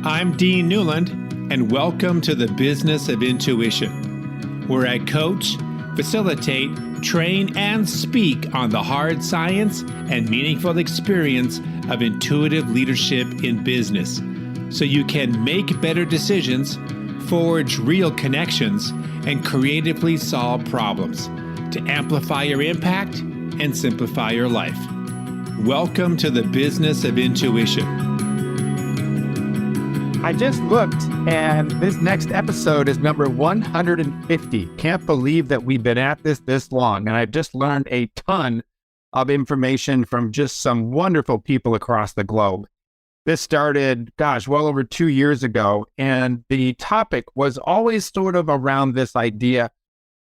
I'm Dean Newlund, and welcome to the Business of Intuition, where I coach, facilitate, train, and speak on the hard science and meaningful experience of intuitive leadership in business, so you can make better decisions, forge real connections, and creatively solve problems to amplify your impact and simplify your life. Welcome to the Business of Intuition. I just looked, and this next episode is number 150. Can't believe that we've been at this long, and I've just learned a ton of information from just some wonderful people across the globe. This started, well over 2 years ago, and the topic was always sort of around this idea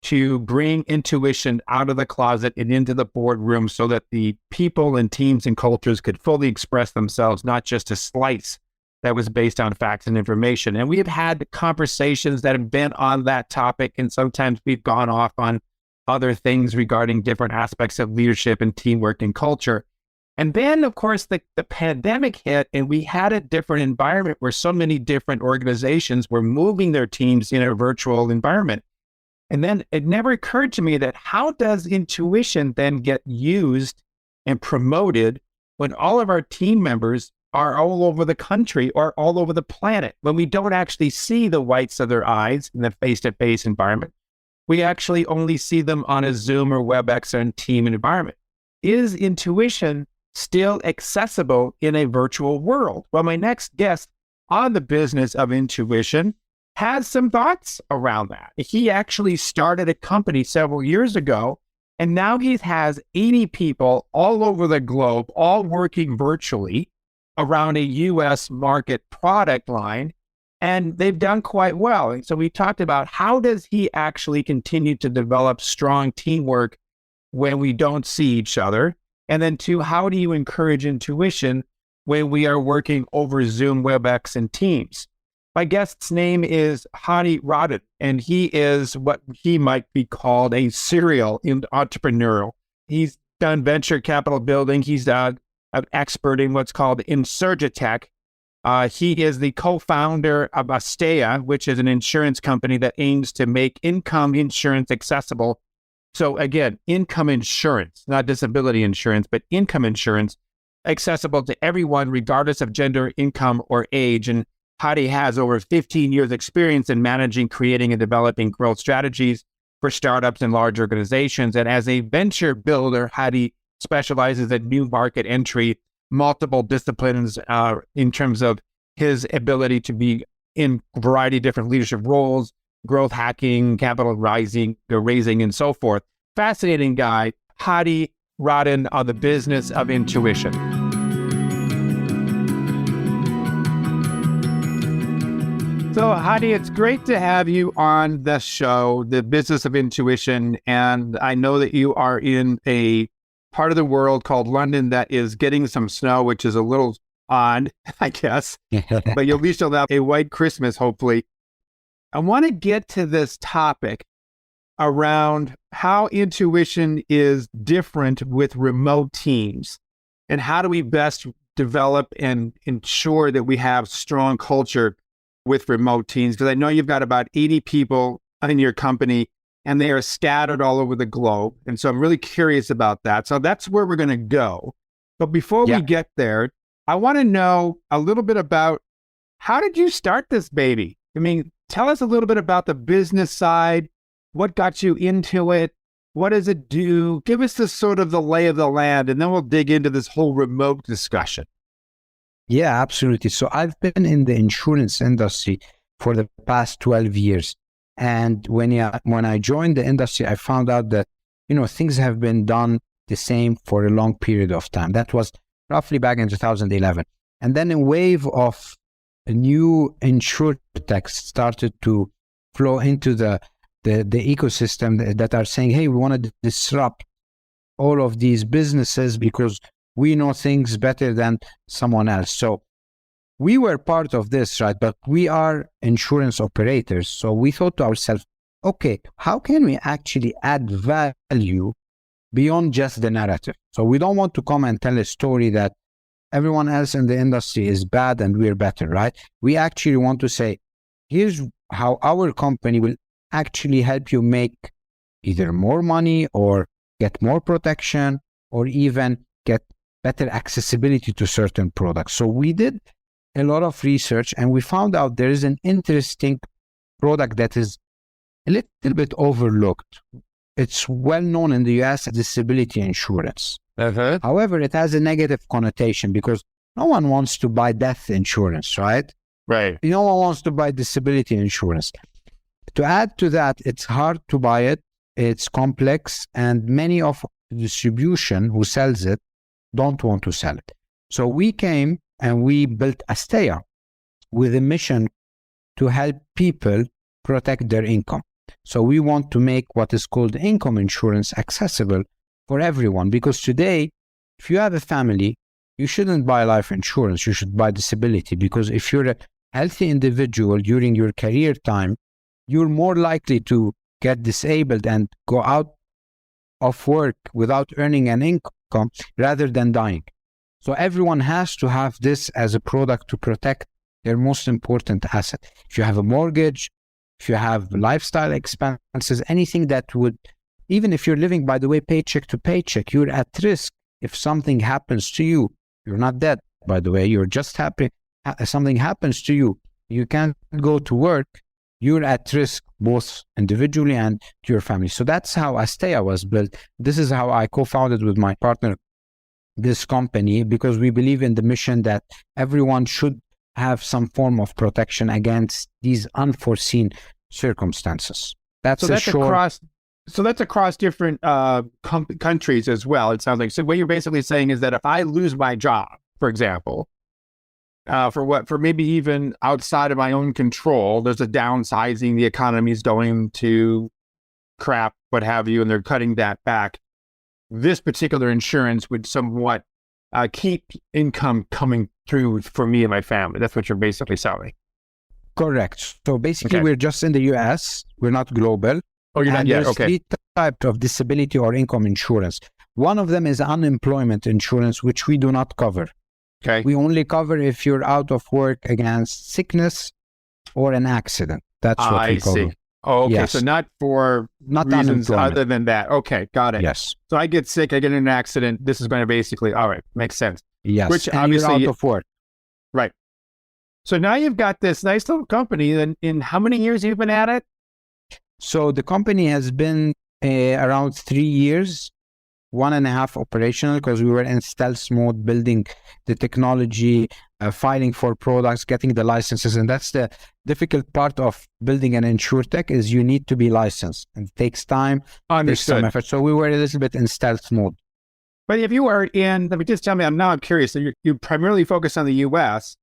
to bring intuition out of the closet and into the boardroom so that the people and teams and cultures could fully express themselves, not just a slice that was based on facts and information. And we have had conversations that have been on that topic, and sometimes we've gone off on other things regarding different aspects of leadership and teamwork and culture. And then, of course, the pandemic hit, and we had a different environment where so many different organizations were moving their teams in a virtual environment. And then it never occurred to me that how does intuition then get used and promoted when all of our team members are all over the country or all over the planet, when we don't actually see the whites of their eyes in the face-to-face environment? We actually only see them on a Zoom or WebEx or team environment. Is intuition still accessible in a virtual world? Well, my next guest on the Business of Intuition has some thoughts around that. He actually started a company several years ago, and now he has 80 people all over the globe, all working virtually around a U.S. market product line, and they've done quite well. And so we talked about how does he actually continue to develop strong teamwork when we don't see each other? And then two, how do you encourage intuition when we are working over Zoom, WebEx, and Teams? My guest's name is Hadi Radwan, and he is what he might be called a serial entrepreneur. He's done venture capital building. He's an expert in what's called insurtech. He is the co-founder of Asteya, which is an insurance company that aims to make income insurance accessible. So again, income insurance, not disability insurance, but income insurance accessible to everyone, regardless of gender, income, or age. And Hadi has over 15 years experience in managing, creating, and developing growth strategies for startups and large organizations. And as a venture builder, Hadi specializes in new market entry, multiple disciplines in terms of his ability to be in a variety of different leadership roles, growth hacking, capital raising, and so forth. Fascinating guy, Hadi Radwan on the Business of Intuition. So Hadi, it's great to have you on the show, the Business of Intuition. And I know that you are in a part of the world called London that is getting some snow, which is a little odd, I guess. But at least you'll have a white Christmas, hopefully. I want to get to this topic around how intuition is different with remote teams, and how do we best develop and ensure that we have strong culture with remote teams, because I know you've got about 80 people in your company and they are scattered all over the globe. And so I'm really curious about that. So that's where we're going to go. But before we get there, I want to know a little bit about how did you start this baby? I mean, tell us a little bit about the business side. What got you into it? What does it do? Give us the sort of the lay of the land, and then we'll dig into this whole remote discussion. Yeah, absolutely. So I've been in the insurance industry for the past 12 years. And when I joined the industry, I found out that, things have been done the same for a long period of time. That was roughly back in 2011. And then a wave of new insurtech started to flow into the ecosystem that are saying, hey, we want to disrupt all of these businesses because we know things better than someone else. So we were part of this, right? But we are insurance operators. So we thought to ourselves, okay, how can we actually add value beyond just the narrative? So we don't want to come and tell a story that everyone else in the industry is bad and we're better, right? We actually want to say, here's how our company will actually help you make either more money or get more protection or even get better accessibility to certain products. So we did a lot of research and we found out there is an interesting product that is a little bit overlooked. It's well known in the US as disability insurance. However, it has a negative connotation because no one wants to buy death insurance, right? Right. No one wants to buy disability insurance. To add to that, it's hard to buy it, it's complex, and many of the distribution who sells it don't want to sell it. So we came and we built Asteya with a mission to help people protect their income. So we want to make what is called income insurance accessible for everyone, because today, if you have a family, you shouldn't buy life insurance, you should buy disability, because if you're a healthy individual during your career time, you're more likely to get disabled and go out of work without earning an income rather than dying. So everyone has to have this as a product to protect their most important asset. If you have a mortgage, if you have lifestyle expenses, anything that would, even if you're living, by the way, paycheck to paycheck, you're at risk if something happens to you. You're not dead, by the way, you're just happy. Something happens to you, you can't go to work, you're at risk both individually and to your family. So that's how Asteya was built. This is how I co-founded with my partner this company, because we believe in the mission that everyone should have some form of protection against these unforeseen circumstances. That's across different countries as well, it sounds like. So what you're basically saying is that if I lose my job, for example, for maybe even outside of my own control, there's a downsizing, the economy's going to crap, what have you, and they're cutting that back. This particular insurance would somewhat keep income coming through for me and my family. That's what you're basically selling. Correct. So basically, we're just in the US, we're not global. Oh, you're not yet? Okay. There's 3 types of disability or income insurance. One of them is unemployment insurance, which we do not cover. Okay. We only cover if you're out of work against sickness or an accident. That's what we cover. I see. Oh, okay. Yes. So not for reasons other than that. Okay. Got it. Yes. So I get sick, I get in an accident. This is going to basically, all right, makes sense. Yes. Which and obviously you're out of work. Right. So now you've got this nice little company. And in how many years you've been at it? So the company has been around 3 years, 1.5 operational, because we were in stealth mode, building the technology, filing for products, getting the licenses. And that's the difficult part of building an insurtech, is you need to be licensed. And it takes time, takes some effort. So we were a little bit in stealth mode. But if you were in, let me just tell me, I'm curious. So you primarily focus on the US.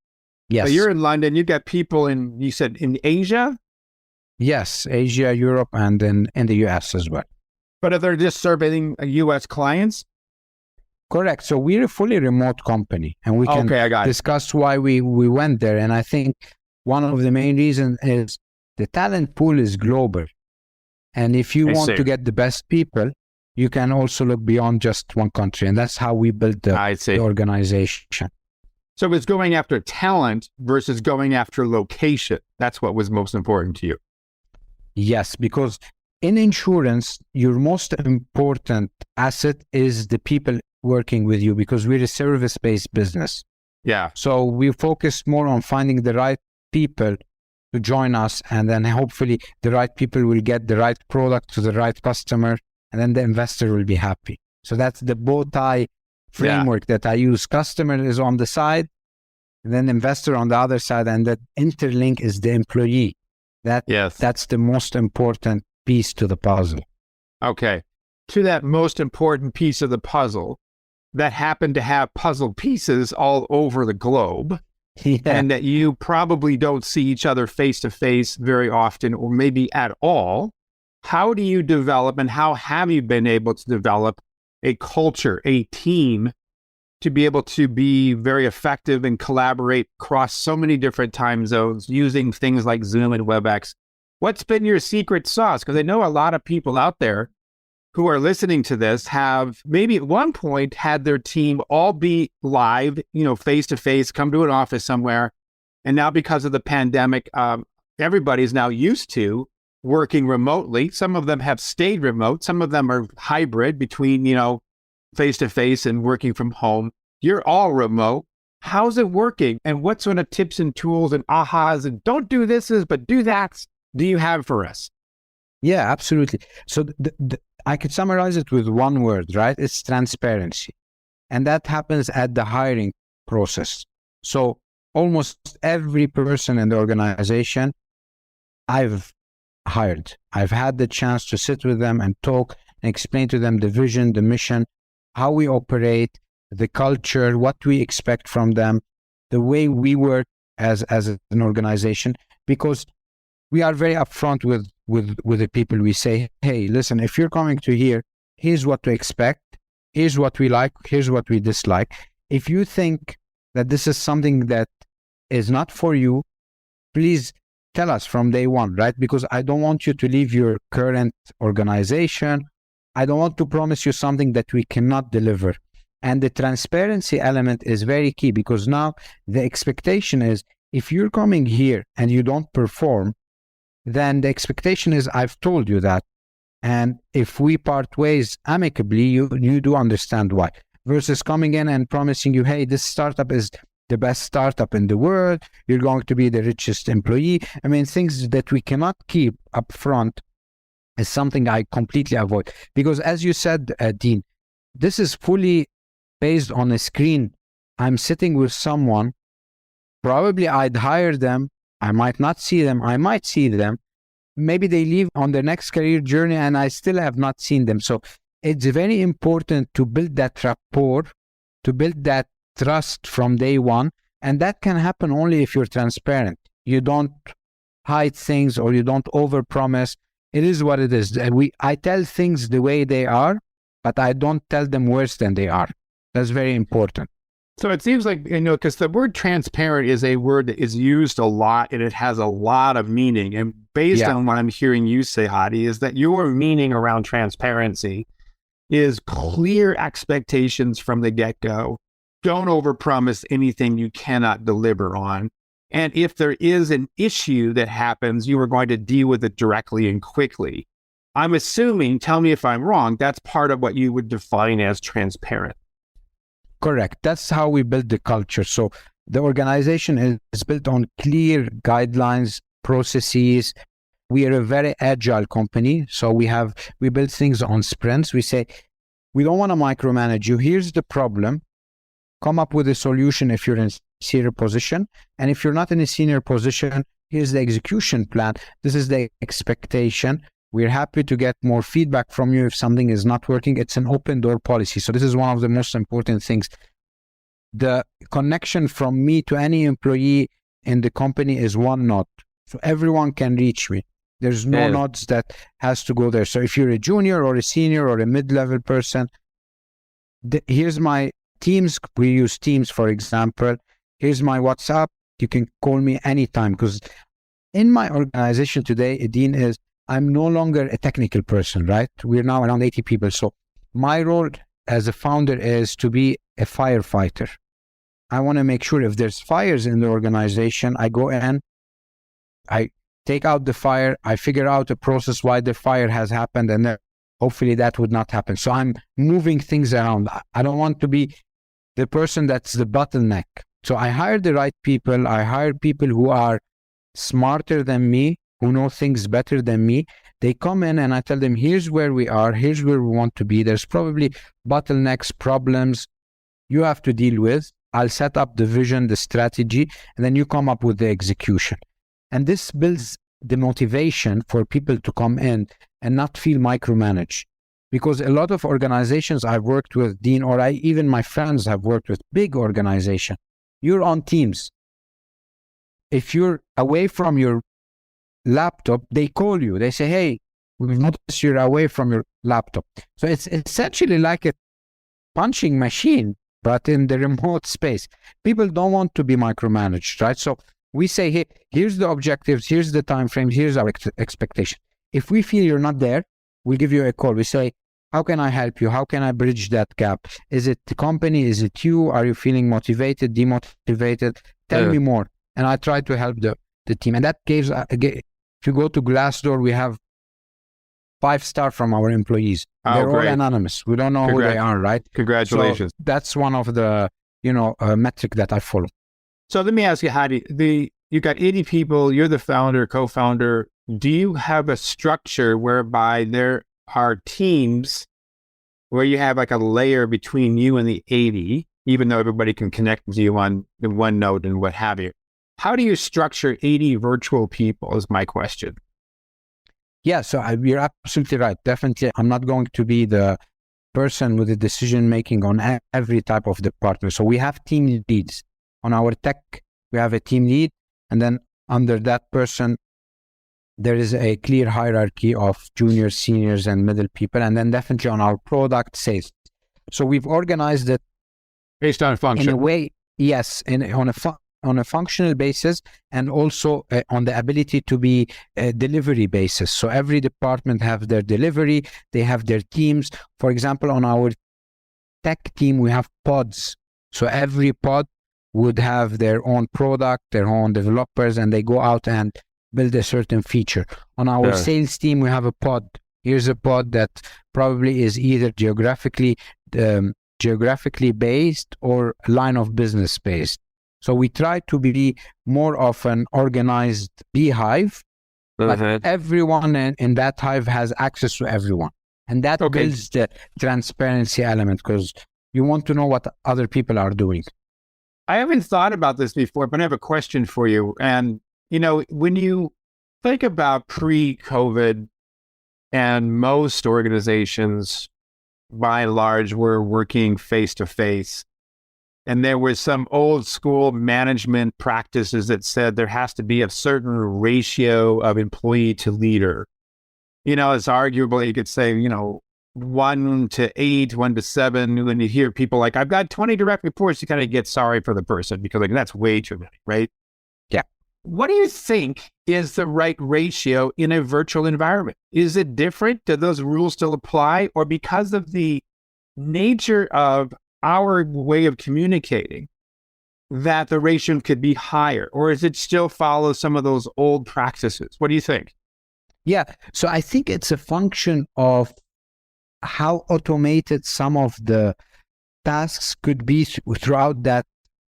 Yes. So you're in London, you've got people you said in Asia? Yes, Asia, Europe, and in the US as well. But if they're just serving US clients? Correct. So we're a fully remote company, and we can discuss why we went there. And I think one of the main reasons is the talent pool is global. And if you want to get the best people, you can also look beyond just one country. And that's how we built the organization. So it's going after talent versus going after location. That's what was most important to you. Yes, because in insurance, your most important asset is the people working with you, because we're a service-based business. Yeah. So we focus more on finding the right people to join us, and then hopefully the right people will get the right product to the right customer, and then the investor will be happy. So that's the bow tie framework that I use. Customer is on the side, and then investor on the other side, and that interlink is the employee. That's the most important piece to the puzzle. Okay. To that most important piece of the puzzle that happened to have puzzle pieces all over the globe, and that you probably don't see each other face to face very often, or maybe at all. How do you develop, and how have you been able to develop a culture, a team, to be able to be very effective and collaborate across so many different time zones using things like Zoom and WebEx? What's been your secret sauce? Because I know a lot of people out there who are listening to this have maybe at one point had their team all be live, face to face, come to an office somewhere. And now because of the pandemic, everybody's now used to working remotely. Some of them have stayed remote. Some of them are hybrid between, face to face and working from home. You're all remote. How's it working? And what sort of tips and tools and ahas and don't do this, but do that do you have for us? Yeah, absolutely. So I could summarize it with one word, right? It's transparency. And that happens at the hiring process. So almost every person in the organization I've hired, I've had the chance to sit with them and talk and explain to them the vision, the mission, how we operate, the culture, what we expect from them, the way we work as an organization, because we are very upfront with the people. We say, hey, listen, if you're coming to here, here's what to expect, here's what we like, here's what we dislike. If you think that this is something that is not for you, please tell us from day one, right? Because I don't want you to leave your current organization. I don't want to promise you something that we cannot deliver. And the transparency element is very key, because now the expectation is if you're coming here and you don't perform, then the expectation is I've told you that. And if we part ways amicably, you do understand why. Versus coming in and promising you, hey, this startup is the best startup in the world. You're going to be the richest employee. I mean, things that we cannot keep up front is something I completely avoid. Because as you said, Dean, this is fully based on a screen. I'm sitting with someone, probably I'd hire them, I might not see them, I might see them. Maybe they leave on their next career journey and I still have not seen them. So it's very important to build that rapport, to build that trust from day one. And that can happen only if you're transparent. You don't hide things or you don't overpromise. It is what it is. I tell things the way they are, but I don't tell them worse than they are. That's very important. So it seems like, because the word transparent is a word that is used a lot and it has a lot of meaning. And based on what I'm hearing you say, Hadi, is that your meaning around transparency is clear expectations from the get-go. Don't overpromise anything you cannot deliver on. And if there is an issue that happens, you are going to deal with it directly and quickly. I'm assuming, tell me if I'm wrong, that's part of what you would define as transparent. Correct. That's how we build the culture. So the organization is built on clear guidelines, processes. We are a very agile company. So we build things on sprints. We say, we don't want to micromanage you. Here's the problem. Come up with a solution if you're in a senior position. And if you're not in a senior position, here's the execution plan. This is the expectation. We're happy to get more feedback from you if something is not working. It's an open door policy. So this is one of the most important things. The connection from me to any employee in the company is one node. So everyone can reach me. There's no nodes that has to go there. So if you're a junior or a senior or a mid-level person, here's my Teams. We use Teams, for example. Here's my WhatsApp. You can call me anytime, because in my organization today, Dean, I'm no longer a technical person, right? We're now around 80 people. So my role as a founder is to be a firefighter. I want to make sure if there's fires in the organization, I go in, I take out the fire, I figure out a process why the fire has happened, and then hopefully that would not happen. So I'm moving things around. I don't want to be the person that's the bottleneck. So I hire the right people. I hire people who are smarter than me, who know things better than me. They come in and I tell them, here's where we are, here's where we want to be. There's probably bottlenecks, problems you have to deal with. I'll set up the vision, the strategy, and then you come up with the execution. And this builds the motivation for people to come in and not feel micromanaged. Because a lot of organizations I've worked with, Dean, or even my friends have worked with, big organization, you're on Teams. If you're away from your laptop, they call you. They say, hey, we've noticed you're away from your laptop. So it's essentially like a punching machine, but in the remote space. People don't want to be micromanaged, right? So we say, hey, here's the objectives, here's the time frame, here's our expectation. If we feel you're not there, we'll give you a call. We say, How can I help you? How can I bridge that gap? Is it the company? Is it you? Are you feeling motivated, demotivated? Tell me more. And I try to help the team. And that gives, if you go to Glassdoor, we have 5-star from our employees. They're all anonymous. We don't know who they are, right? Congratulations. So that's one of the, metric that I follow. So let me ask you, Hadi, you got 80 people, you're the founder, co-founder. Do you have a structure whereby there are teams where you have like a layer between you and the 80, even though everybody can connect with you on the OneNote and what have you? How do you structure 80 virtual people is my question. Yeah, so you're absolutely right. Definitely, I'm not going to be the person with the decision-making on every type of department. So we have team leads. On our tech, we have a team lead, and then under that person, there is a clear hierarchy of juniors, seniors, and middle people. And then definitely on our product sales. So we've organized it based on function. In a way, yes, on a functional basis, and also on the ability to be a delivery basis. So every department have their delivery, they have their teams. For example, on our tech team, we have pods. So every pod would have their own product, their own developers, and they go out and build a certain feature. On our sales team, we have a pod. Here's a pod that probably is either geographically based or line of business based. So we try to be more of an organized beehive, but everyone in that hive has access to everyone. And that builds the transparency element, because you want to know what other people are doing. I haven't thought about this before, but I have a question for you. And, when you think about pre-COVID, and most organizations, by and large, were working face-to-face, and there was some old school management practices that said there has to be a certain ratio of employee to leader. It's arguable, you could say, 1 to 8, 1 to 7. When you hear people like, I've got 20 direct reports, you kind of get sorry for the person because that's way too many, right? Yeah. What do you think is the right ratio in a virtual environment? Is it different? Do those rules still apply? Or because of the nature of our way of communicating, that the ratio could be higher? Or is it still follow some of those old practices? What do you think? Yeah, so I think it's a function of how automated some of the tasks could be throughout that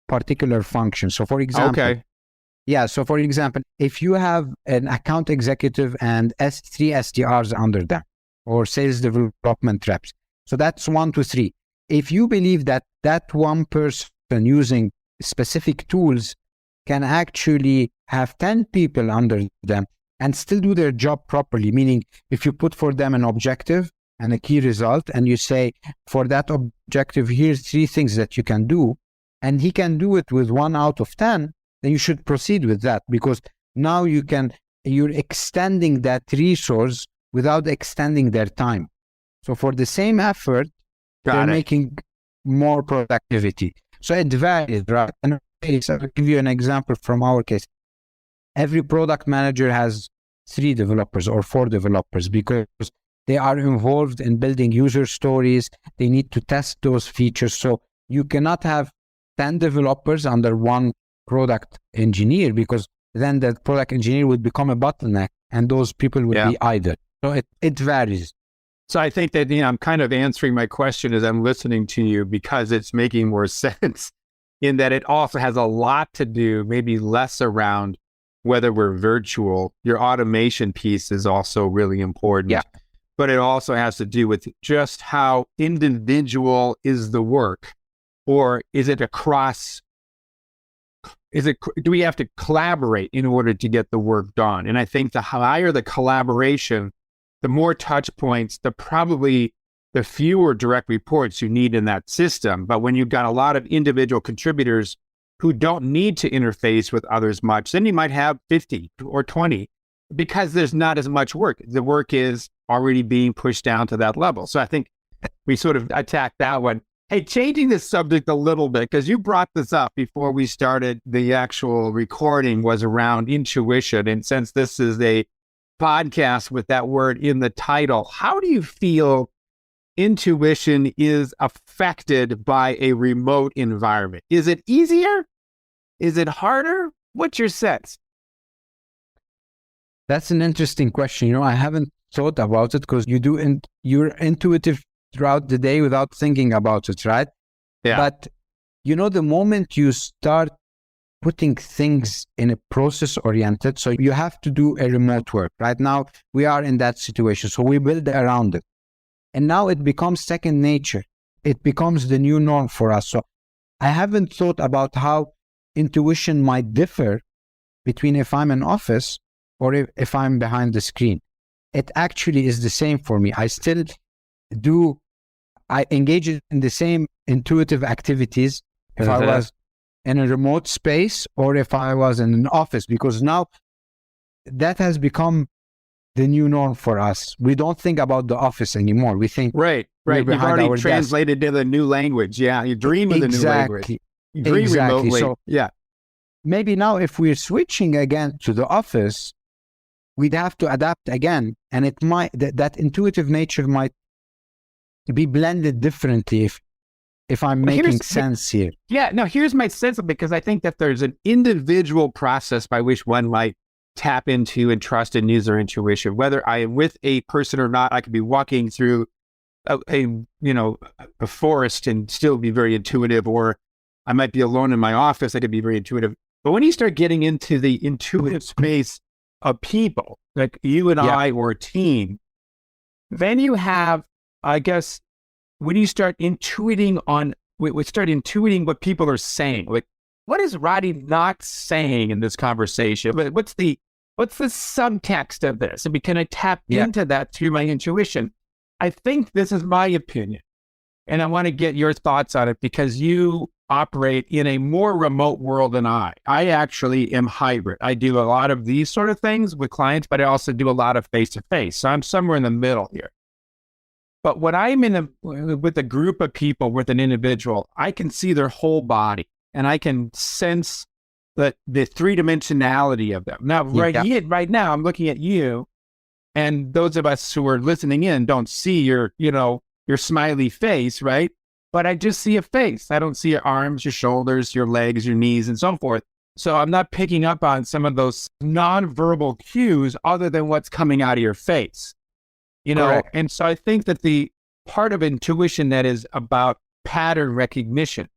particular function. So for example, for example, if you have an account executive and 3 SDRs under them, or sales development reps, so that's 1 to 3. If you believe that one person using specific tools can actually have 10 people under them and still do their job properly, meaning if you put for them an objective and a key result, and you say, for that objective, here's 3 things that you can do, and he can do it with 1 out of 10, then you should proceed with that, because now you're extending that resource without extending their time. So for the same effort, they're making more productivity. So it varies, right? And I'll give you an example from our case. Every product manager has 3 developers or 4 developers, because they are involved in building user stories. They need to test those features. So you cannot have 10 developers under one product engineer, because then the product engineer would become a bottleneck and those people would be idle. So it varies. So I think that, I'm kind of answering my question as I'm listening to you, because it's making more sense in that it also has a lot to do, maybe less around whether we're virtual. Your automation piece is also really important. Yeah. But it also has to do with just how individual is the work, or is it do we have to collaborate in order to get the work done? And I think the higher the collaboration, the more touch points, the fewer direct reports you need in that system. But when you've got a lot of individual contributors who don't need to interface with others much, then you might have 50 or 20, because there's not as much work. The work is already being pushed down to that level. So I think we sort of attacked that one. Hey, changing this subject a little bit, because you brought this up before we started the actual recording, was around intuition. And since this is a podcast with that word in the title, how do you feel intuition is affected by a remote environment? Is it easier? Is it harder? What's your sense? That's an interesting question. I haven't thought about it because you're intuitive throughout the day without thinking about it, right? Yeah. But the moment you start putting things in a process oriented, so you have to do a remote work. Right now, we are in that situation. So we build around it. And now it becomes second nature. It becomes the new norm for us. So I haven't thought about how intuition might differ between if I'm in office or if I'm behind the screen. It actually is the same for me. I engage in the same intuitive activities if I was in a remote space or if I was in an office, because now that has become the new norm for us. We don't think about the office anymore. We think right. You've already translated to the new language. Yeah, you dream of the new language. You dream remotely. So maybe now if we're switching again to the office, we'd have to adapt again, and it might that intuitive nature might be blended differently if I'm making sense here. Yeah, no, here's my sense of it, because I think that there's an individual process by which one might tap into and trust and use their intuition. Whether I am with a person or not, I could be walking through a forest and still be very intuitive, or I might be alone in my office, I could be very intuitive. But when you start getting into the intuitive space of people, like you and I or a team, then you have, I guess, when you start intuiting what people are saying, like, what is Roddy not saying in this conversation? But what's the subtext of this? And can I tap into that through my intuition? I think this is my opinion, and I want to get your thoughts on it, because you operate in a more remote world than I. I actually am hybrid. I do a lot of these sort of things with clients, but I also do a lot of face-to-face. So I'm somewhere in the middle here. But when I'm with a group of people, with an individual, I can see their whole body and I can sense the three-dimensionality of them. Now, right now, I'm looking at you, and those of us who are listening in don't see your smiley face, right? But I just see a face. I don't see your arms, your shoulders, your legs, your knees, and so forth. So I'm not picking up on some of those nonverbal cues other than what's coming out of your face. Correct. And so I think that the part of intuition that is about pattern recognition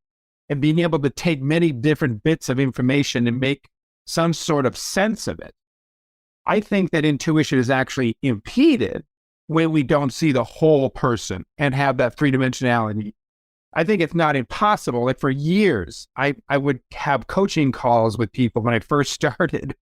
and being able to take many different bits of information and make some sort of sense of it, I think that intuition is actually impeded when we don't see the whole person and have that three-dimensionality. I think it's not impossible. Like for years, I would have coaching calls with people when I first started,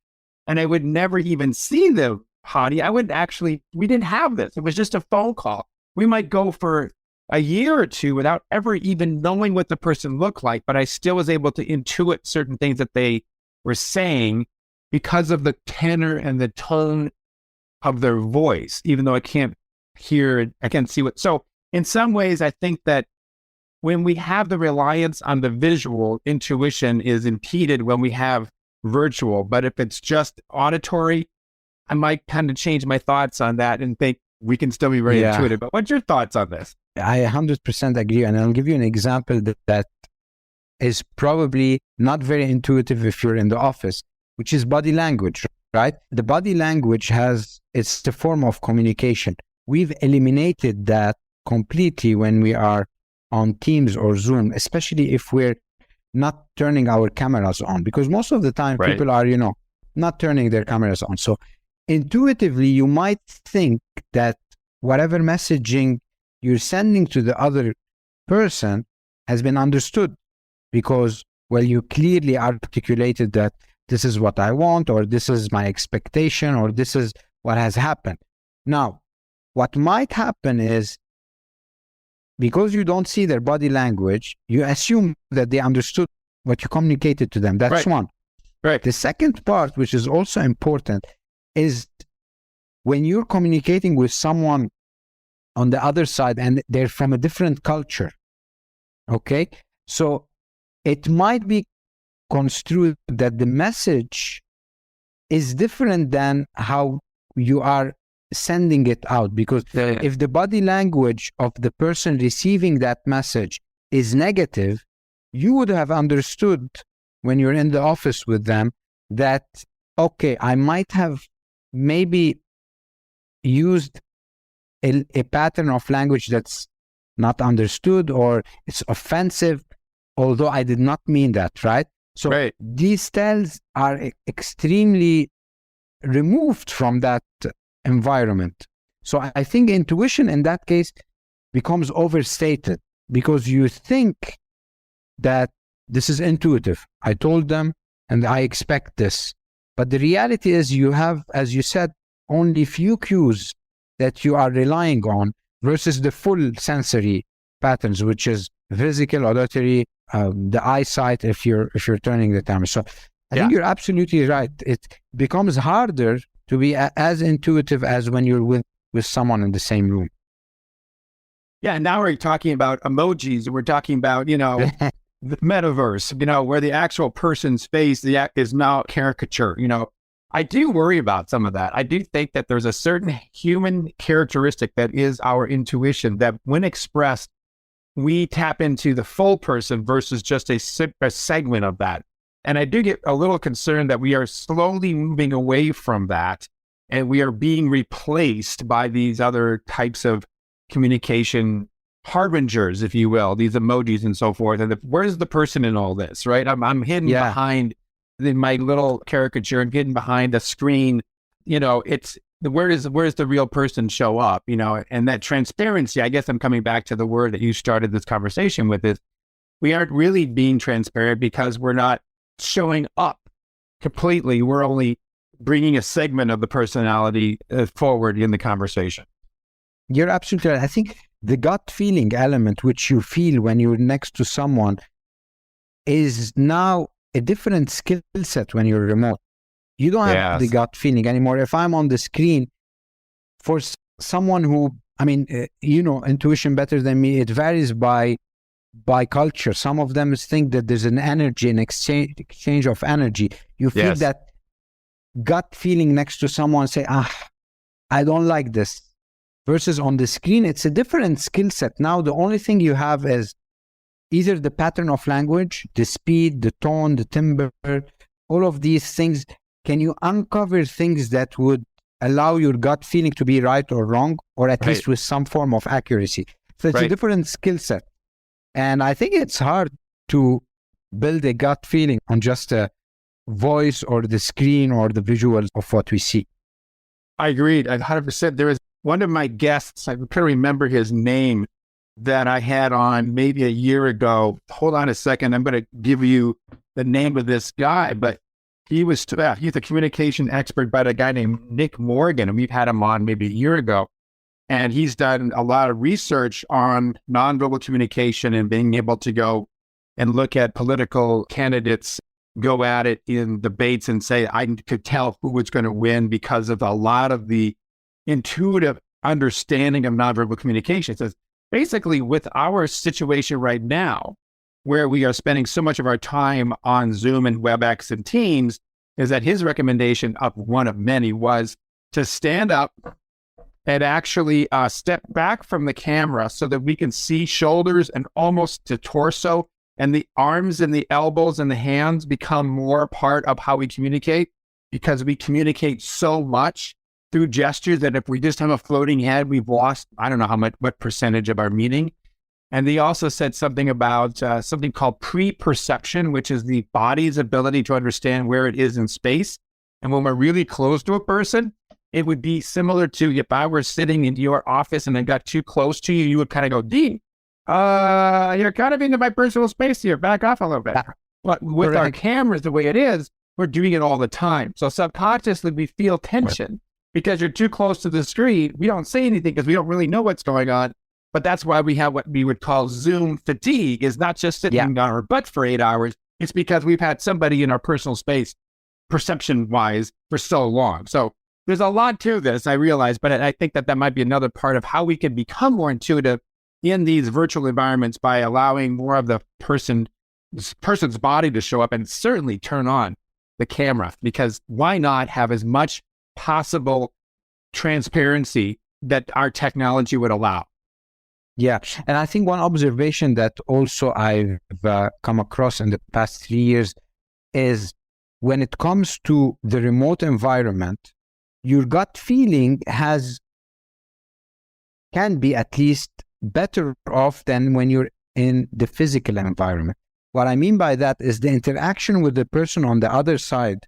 and I would never even see them, Hadi. We didn't have this. It was just a phone call. We might go for a year or two without ever even knowing what the person looked like, but I still was able to intuit certain things that they were saying because of the tenor and the tone of their voice, even though I can't hear it, I can't see what. So in some ways, I think that when we have the reliance on the visual, intuition is impeded when we have virtual. But if it's just auditory, I might kind of change my thoughts on that and think we can still be very intuitive. But what's your thoughts on this? I 100% agree. And I'll give you an example that is probably not very intuitive if you're in the office, which is body language, right? The body language it's the form of communication. We've eliminated that completely when we are on Teams or Zoom, especially if we're not turning our cameras on, because most of the time people are, not turning their cameras on. So intuitively, you might think that whatever messaging you're sending to the other person has been understood because, well, you clearly articulated that this is what I want, or this is my expectation, or this is what has happened. Now, what might happen is, because you don't see their body language, you assume that they understood what you communicated to them. That's one. Right. The second part, which is also important, is when you're communicating with someone on the other side and they're from a different culture, okay? So it might be construed that the message is different than how you are sending it out, because if the body language of the person receiving that message is negative, you would have understood when you're in the office with them that, okay, I might have maybe used a pattern of language that's not understood, or it's offensive, although I did not mean that, right? So these tells are extremely removed from that environment. So I think intuition in that case becomes overstated, because you think that this is intuitive. I told them and I expect this. But the reality is you have, as you said, only few cues that you are relying on versus the full sensory patterns, which is physical, auditory, the eyesight, if you're turning the camera. So I think you're absolutely right. It becomes harder to be as intuitive as when you're with someone in the same room. Yeah, now we're talking about emojis. We're talking about, the metaverse, where the actual person's face is now caricature. I do worry about some of that. I do think that there's a certain human characteristic that is our intuition, that when expressed, we tap into the full person versus just a segment of that. And I do get a little concerned that we are slowly moving away from that, and we are being replaced by these other types of communication harbingers, if you will, these emojis and so forth. And where's the person in all this, right? I'm hidden behind my little caricature and hidden behind the screen. It's where's the real person show up, and that transparency. I guess I'm coming back to the word that you started this conversation with, is we aren't really being transparent because we're not showing up completely. We're only bringing a segment of the personality forward in the conversation. You're absolutely right. I think the gut feeling element, which you feel when you're next to someone, is now a different skill set when you're remote. You don't have the gut feeling anymore. If I'm on the screen, for someone who, intuition better than me, it varies by culture. Some of them think that there's an energy, an exchange of energy. You feel that gut feeling next to someone, say, I don't like this. Versus on the screen, it's a different skill set. Now, the only thing you have is either the pattern of language, the speed, the tone, the timbre, all of these things. Can you uncover things that would allow your gut feeling to be right or wrong, or at least with some form of accuracy? So it's a different skill set. And I think it's hard to build a gut feeling on just a voice or the screen or the visuals of what we see. I agreed. 100%. There was one of my guests, I can't remember his name, that I had on maybe a year ago. Hold on a second. I'm going to give you the name of this guy, but he's a communication expert by a guy named Nick Morgan, and we've had him on maybe a year ago. And he's done a lot of research on nonverbal communication and being able to go and look at political candidates, go at it in debates and say, I could tell who was going to win because of a lot of the intuitive understanding of nonverbal communication. So basically, with our situation right now, where we are spending so much of our time on Zoom and WebEx and Teams, is that his recommendation, of one of many, was to stand up and actually step back from the camera so that we can see shoulders and almost to torso, and the arms and the elbows and the hands become more part of how we communicate, because we communicate so much through gestures that if we just have a floating head, we've lost, I don't know what percentage of our meaning. And they also said something about something called pre-perception, which is the body's ability to understand where it is in space. And when we're really close to a person, it would be similar to if I were sitting in your office and I got too close to you, you would kind of go, Dean, you're kind of into my personal space here, back off a little bit. But with our cameras, the way it is, we're doing it all the time. So subconsciously, we feel tension. Because you're too close to the screen, we don't say anything because we don't really know what's going on. But that's why we have what we would call Zoom fatigue, is not just sitting on our butt for 8 hours. It's because we've had somebody in our personal space, perception-wise, for so long. So there's a lot to this, I realize, but I think that might be another part of how we can become more intuitive in these virtual environments by allowing more of the person's body to show up, and certainly turn on the camera, because why not have as much possible transparency that our technology would allow. Yeah. And I think one observation that also I've come across in the past 3 years is when it comes to the remote environment, your gut feeling can be at least better off than when you're in the physical environment. What I mean by that is the interaction with the person on the other side.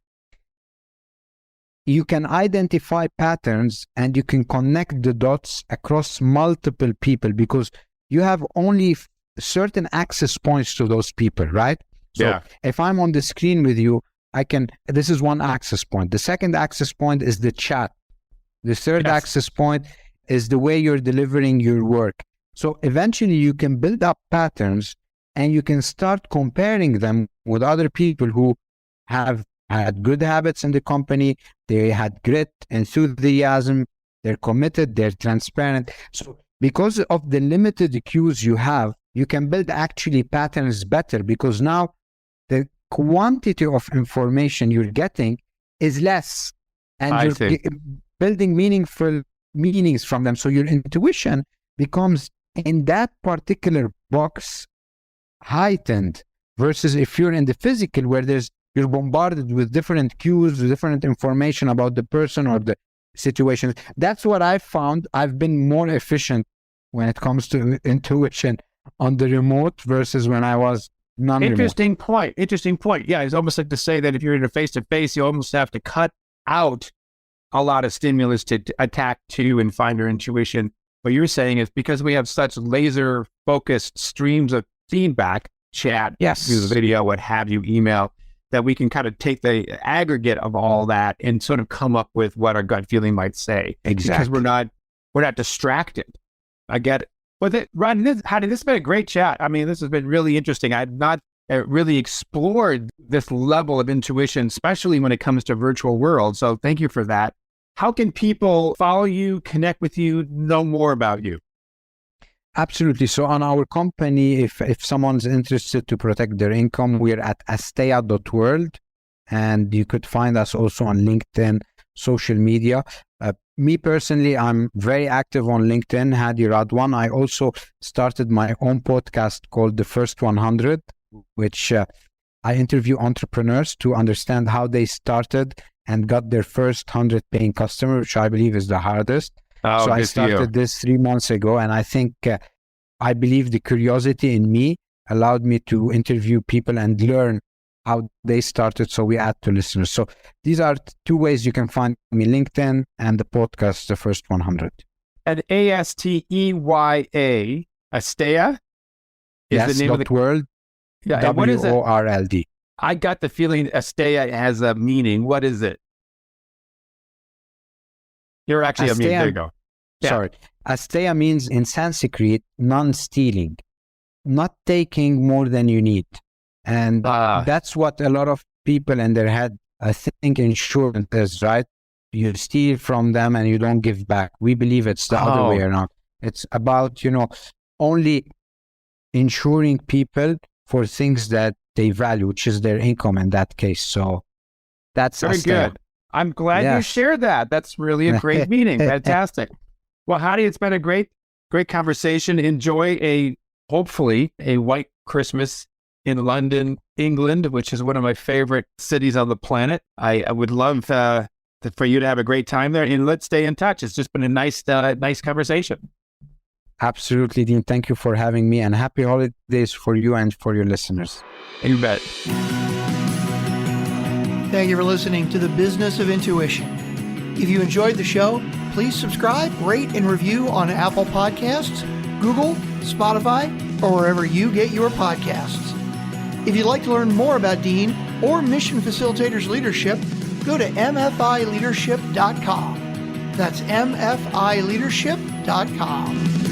You can identify patterns and you can connect the dots across multiple people because you have only certain access points to those people, right? So if I'm on the screen with you, this is one access point. The second access point is the chat. The third access point is the way you're delivering your work. So eventually you can build up patterns and you can start comparing them with other people who have had good habits in the company. They had grit, enthusiasm, they're committed, they're transparent. So because of the limited cues you have, you can build actually patterns better because now the quantity of information you're getting is less and you're building meaningful meanings from them. So your intuition becomes in that particular box heightened versus if you're in the physical where you're bombarded with different cues, different information about the person or the situation. That's what I found. I've been more efficient when it comes to intuition on the remote versus when I was non-remote. Interesting point. Yeah, it's almost like to say that if you're in a face-to-face, you almost have to cut out a lot of stimulus to attack to and find your intuition. What you're saying is because we have such laser-focused streams of feedback, chat, through the video, what have you, email, that we can kind of take the aggregate of all that and sort of come up with what our gut feeling might say. Exactly. Because we're not distracted. I get it. But Ron, this has been a great chat. I mean, this has been really interesting. I've not really explored this level of intuition, especially when it comes to virtual worlds. So thank you for that. How can people follow you, connect with you, know more about you? Absolutely. So on our company, if someone's interested to protect their income, we're at asteya.world, and you could find us also on LinkedIn, social media. Me personally, I'm very active on LinkedIn, Hadi Radwan. I also started my own podcast called The First 100, which I interview entrepreneurs to understand how they started and got their first 100 paying customer, which I believe is the hardest. So I started this 3 months ago, and I think I believe the curiosity in me allowed me to interview people and learn how they started, so we add to listeners. So these are 2 ways you can find me, LinkedIn and the podcast, The First 100. And Asteya, Asteya is the name of the world, WORLD. I got the feeling Asteya has a meaning. What is it? You're actually Asteya, there you go. Yeah. Sorry. Asteya means in Sanskrit, non-stealing, not taking more than you need. And that's what a lot of people in their head, I think insurance is, right? You steal from them and you don't give back. We believe it's the other way around. It's about, only insuring people for things that they value, which is their income in that case. So that's very Asteya. good. I'm glad you shared that. That's really a great meeting. Fantastic. Well, Hadi, it's been a great conversation. Enjoy hopefully a white Christmas in London, England, which is one of my favorite cities on the planet. I would love for you to have a great time there, and let's stay in touch. It's just been a nice conversation. Absolutely, Dean. Thank you for having me, and happy holidays for you and for your listeners. You bet. Thank you for listening to The Business of Intuition. If you enjoyed the show, please subscribe, rate, and review on Apple Podcasts, Google, Spotify, or wherever you get your podcasts. If you'd like to learn more about Dean or Mission Facilitators Leadership, go to mfileadership.com. That's mfileadership.com.